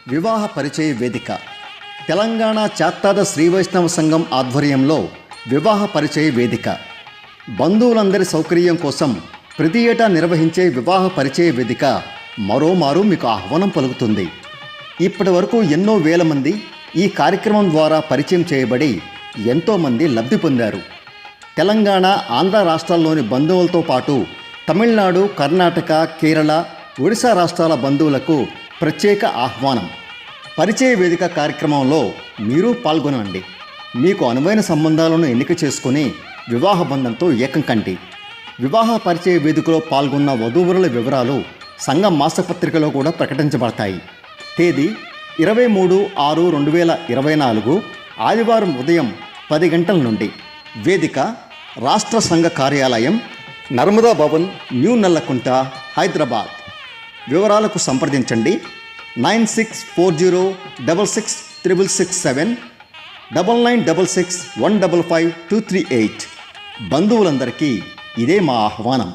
వివాహ పరిచయ వేదిక తెలంగాణ చాత్తాద శ్రీ వైష్ణవ సంఘం ఆధ్వర్యంలో వివాహ పరిచయ వేదిక బంధువులందరి సౌకర్యం కోసం ప్రతి ఏటా నిర్వహించే వివాహ పరిచయ వేదిక మరోమారు మీకు ఆహ్వానం పలుకుతుంది. ఇప్పటి వరకు ఎన్నో వేల మంది ఈ కార్యక్రమం ద్వారా పరిచయం చేయబడి ఎంతోమంది లబ్ధి పొందారు. తెలంగాణ, ఆంధ్ర రాష్ట్రాల్లోని బంధువులతో పాటు తమిళనాడు, కర్ణాటక, కేరళ, ఒడిశా రాష్ట్రాల బంధువులకు ప్రత్యేక ఆహ్వానం. పరిచయ వేదిక కార్యక్రమంలో మీరు పాల్గొనండి. మీకు అనువైన సంబంధాలను ఎన్నిక చేసుకుని వివాహ బంధంతో ఏకం కండి. వివాహ పరిచయ వేదికలో పాల్గొన్న వధూవరుల వివరాలు సంఘం మాసపత్రికలో కూడా ప్రకటించబడతాయి. తేదీ 23/6/2024 ఆదివారం ఉదయం 10 గంటల నుండి. వేదిక రాష్ట్ర సంఘ కార్యాలయం, నర్మదా భవన్, న్యూ నల్లకుంట, హైదరాబాద్. వివరాలకు సంప్రదించండి 9640666667 9966155238. బంధువులందరికీ ఇదే మా ఆహ్వానం.